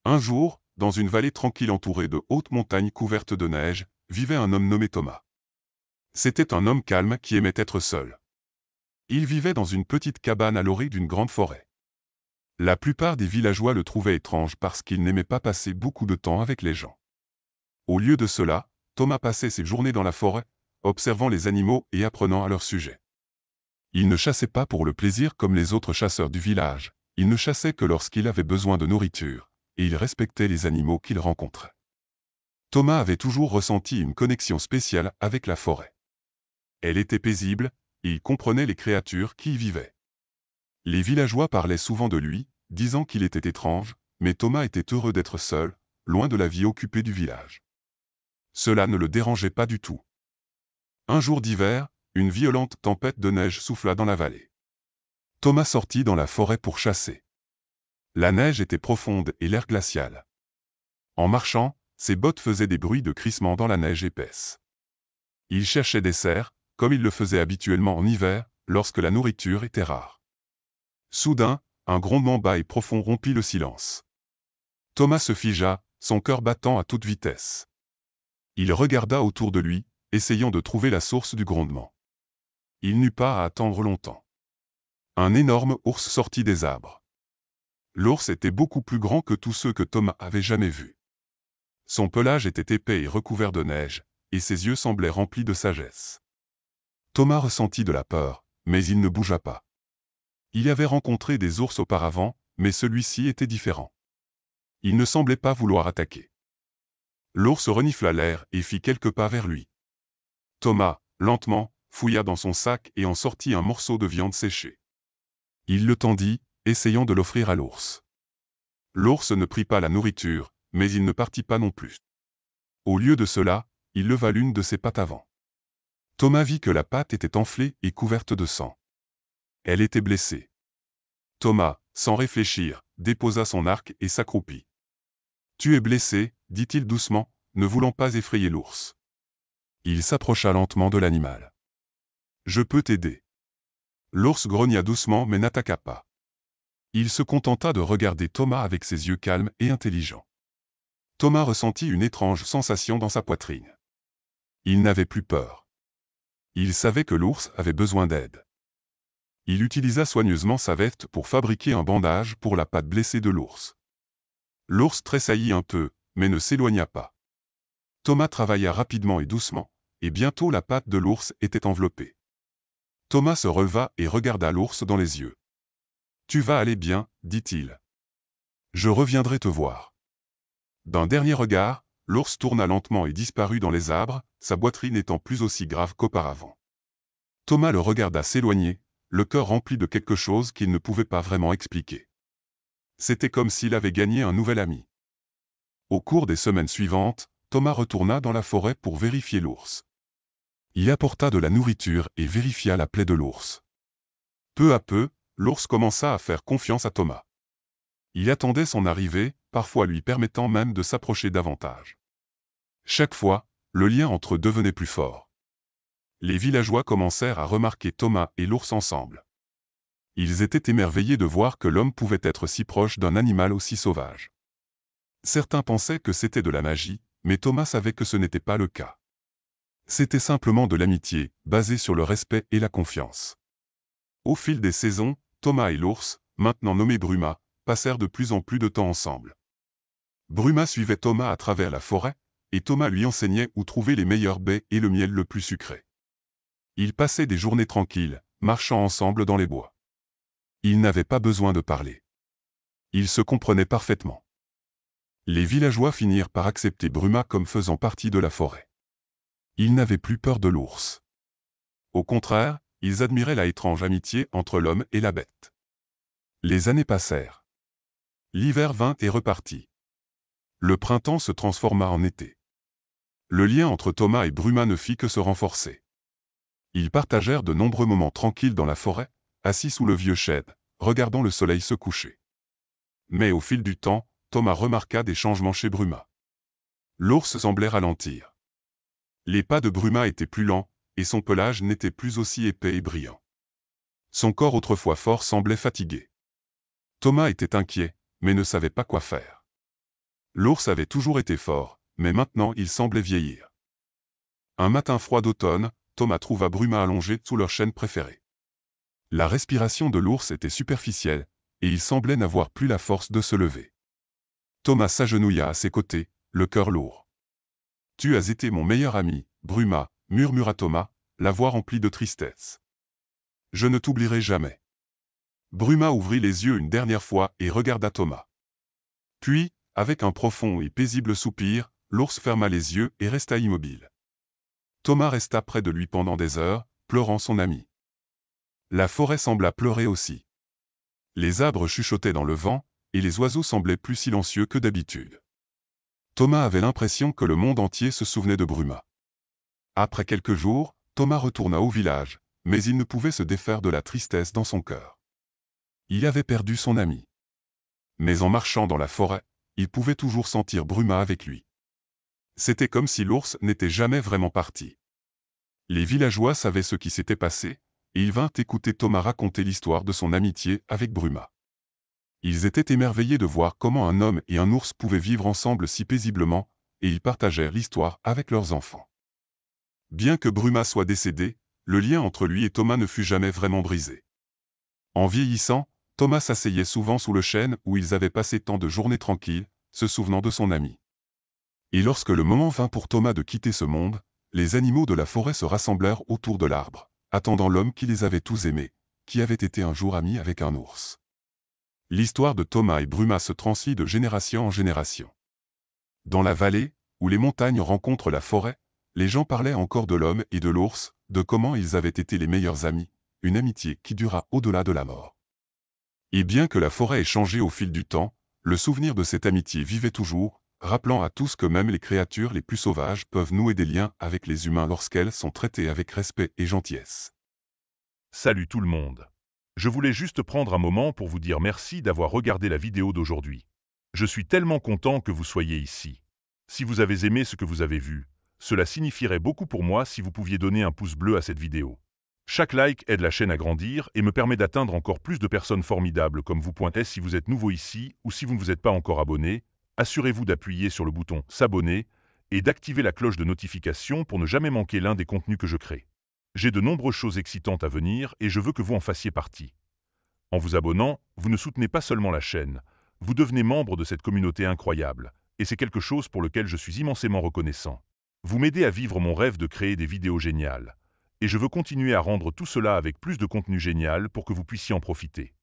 Un jour, dans une vallée tranquille entourée de hautes montagnes couvertes de neige, vivait un homme nommé Thomas. C'était un homme calme qui aimait être seul. Il vivait dans une petite cabane à l'orée d'une grande forêt. La plupart des villageois le trouvaient étrange parce qu'il n'aimait pas passer beaucoup de temps avec les gens. Au lieu de cela, Thomas passait ses journées dans la forêt, observant les animaux et apprenant à leur sujet. Il ne chassait pas pour le plaisir comme les autres chasseurs du village, il ne chassait que lorsqu'il avait besoin de nourriture, et il respectait les animaux qu'il rencontrait. Thomas avait toujours ressenti une connexion spéciale avec la forêt. Elle était paisible, et il comprenait les créatures qui y vivaient. Les villageois parlaient souvent de lui, disant qu'il était étrange, mais Thomas était heureux d'être seul, loin de la vie occupée du village. Cela ne le dérangeait pas du tout. Un jour d'hiver, une violente tempête de neige souffla dans la vallée. Thomas sortit dans la forêt pour chasser. La neige était profonde et l'air glacial. En marchant, ses bottes faisaient des bruits de crissement dans la neige épaisse. Il cherchait des cerfs, comme il le faisait habituellement en hiver, lorsque la nourriture était rare. Soudain, un grondement bas et profond rompit le silence. Thomas se figea, son cœur battant à toute vitesse. Il regarda autour de lui, essayant de trouver la source du grondement. Il n'eut pas à attendre longtemps. Un énorme ours sortit des arbres. L'ours était beaucoup plus grand que tous ceux que Thomas avait jamais vus. Son pelage était épais et recouvert de neige, et ses yeux semblaient remplis de sagesse. Thomas ressentit de la peur, mais il ne bougea pas. Il avait rencontré des ours auparavant, mais celui-ci était différent. Il ne semblait pas vouloir attaquer. L'ours renifla l'air et fit quelques pas vers lui. Thomas, lentement, fouilla dans son sac et en sortit un morceau de viande séchée. Il le tendit, essayant de l'offrir à l'ours. L'ours ne prit pas la nourriture, mais il ne partit pas non plus. Au lieu de cela, il leva l'une de ses pattes avant. Thomas vit que la patte était enflée et couverte de sang. Elle était blessée. Thomas, sans réfléchir, déposa son arc et s'accroupit. « Tu es blessé, dit-il doucement, ne voulant pas effrayer l'ours. Il s'approcha lentement de l'animal. « Je peux t'aider. » L'ours grogna doucement mais n'attaqua pas. Il se contenta de regarder Thomas avec ses yeux calmes et intelligents. Thomas ressentit une étrange sensation dans sa poitrine. Il n'avait plus peur. Il savait que l'ours avait besoin d'aide. Il utilisa soigneusement sa veste pour fabriquer un bandage pour la patte blessée de l'ours. L'ours tressaillit un peu, mais ne s'éloigna pas. Thomas travailla rapidement et doucement, et bientôt la patte de l'ours était enveloppée. Thomas se releva et regarda l'ours dans les yeux. « Tu vas aller bien, dit-il. Je reviendrai te voir. » D'un dernier regard, l'ours tourna lentement et disparut dans les arbres, sa boiterie n'étant plus aussi grave qu'auparavant. Thomas le regarda s'éloigner, le cœur rempli de quelque chose qu'il ne pouvait pas vraiment expliquer. C'était comme s'il avait gagné un nouvel ami. Au cours des semaines suivantes, Thomas retourna dans la forêt pour vérifier l'ours. Il apporta de la nourriture et vérifia la plaie de l'ours. Peu à peu, l'ours commença à faire confiance à Thomas. Il attendait son arrivée, parfois lui permettant même de s'approcher davantage. Chaque fois, le lien entre eux devenait plus fort. Les villageois commencèrent à remarquer Thomas et l'ours ensemble. Ils étaient émerveillés de voir que l'homme pouvait être si proche d'un animal aussi sauvage. Certains pensaient que c'était de la magie, mais Thomas savait que ce n'était pas le cas. C'était simplement de l'amitié, basée sur le respect et la confiance. Au fil des saisons, Thomas et l'ours, maintenant nommé Bruma, passèrent de plus en plus de temps ensemble. Bruma suivait Thomas à travers la forêt, et Thomas lui enseignait où trouver les meilleures baies et le miel le plus sucré. Ils passaient des journées tranquilles, marchant ensemble dans les bois. Ils n'avaient pas besoin de parler. Ils se comprenaient parfaitement. Les villageois finirent par accepter Bruma comme faisant partie de la forêt. Ils n'avaient plus peur de l'ours. Au contraire, ils admiraient la étrange amitié entre l'homme et la bête. Les années passèrent. L'hiver vint et repartit. Le printemps se transforma en été. Le lien entre Thomas et Bruma ne fit que se renforcer. Ils partagèrent de nombreux moments tranquilles dans la forêt, assis sous le vieux chêne, regardant le soleil se coucher. Mais au fil du temps, Thomas remarqua des changements chez Bruma. L'ours semblait ralentir. Les pas de Bruma étaient plus lents, et son pelage n'était plus aussi épais et brillant. Son corps autrefois fort semblait fatigué. Thomas était inquiet, mais ne savait pas quoi faire. L'ours avait toujours été fort, mais maintenant il semblait vieillir. Un matin froid d'automne, Thomas trouva Bruma allongée sous leur chêne préféré. La respiration de l'ours était superficielle, et il semblait n'avoir plus la force de se lever. Thomas s'agenouilla à ses côtés, le cœur lourd. « Tu as été mon meilleur ami, Bruma, » murmura Thomas, la voix remplie de tristesse. « Je ne t'oublierai jamais. » Bruma ouvrit les yeux une dernière fois et regarda Thomas. Puis, avec un profond et paisible soupir, l'ours ferma les yeux et resta immobile. Thomas resta près de lui pendant des heures, pleurant son ami. La forêt sembla pleurer aussi. Les arbres chuchotaient dans le vent, et les oiseaux semblaient plus silencieux que d'habitude. Thomas avait l'impression que le monde entier se souvenait de Bruma. Après quelques jours, Thomas retourna au village, mais il ne pouvait se défaire de la tristesse dans son cœur. Il avait perdu son ami. Mais en marchant dans la forêt, il pouvait toujours sentir Bruma avec lui. C'était comme si l'ours n'était jamais vraiment parti. Les villageois savaient ce qui s'était passé, et ils vinrent écouter Thomas raconter l'histoire de son amitié avec Bruma. Ils étaient émerveillés de voir comment un homme et un ours pouvaient vivre ensemble si paisiblement, et ils partagèrent l'histoire avec leurs enfants. Bien que Bruma soit décédé, le lien entre lui et Thomas ne fut jamais vraiment brisé. En vieillissant, Thomas s'asseyait souvent sous le chêne où ils avaient passé tant de journées tranquilles, se souvenant de son ami. Et lorsque le moment vint pour Thomas de quitter ce monde, les animaux de la forêt se rassemblèrent autour de l'arbre, attendant l'homme qui les avait tous aimés, qui avait été un jour ami avec un ours. L'histoire de Thomas et Bruma se transmit de génération en génération. Dans la vallée, où les montagnes rencontrent la forêt, les gens parlaient encore de l'homme et de l'ours, de comment ils avaient été les meilleurs amis, une amitié qui dura au-delà de la mort. Et bien que la forêt ait changé au fil du temps, le souvenir de cette amitié vivait toujours, rappelant à tous que même les créatures les plus sauvages peuvent nouer des liens avec les humains lorsqu'elles sont traitées avec respect et gentillesse. Salut tout le monde. Je voulais juste prendre un moment pour vous dire merci d'avoir regardé la vidéo d'aujourd'hui. Je suis tellement content que vous soyez ici. Si vous avez aimé ce que vous avez vu, cela signifierait beaucoup pour moi si vous pouviez donner un pouce bleu à cette vidéo. Chaque like aide la chaîne à grandir et me permet d'atteindre encore plus de personnes formidables comme vous. Si vous êtes nouveau ici ou si vous ne vous êtes pas encore abonné, assurez-vous d'appuyer sur le bouton « S'abonner » et d'activer la cloche de notification pour ne jamais manquer l'un des contenus que je crée. J'ai de nombreuses choses excitantes à venir et je veux que vous en fassiez partie. En vous abonnant, vous ne soutenez pas seulement la chaîne, vous devenez membre de cette communauté incroyable, et c'est quelque chose pour lequel je suis immensément reconnaissant. Vous m'aidez à vivre mon rêve de créer des vidéos géniales. Et je veux continuer à rendre tout cela avec plus de contenu génial pour que vous puissiez en profiter.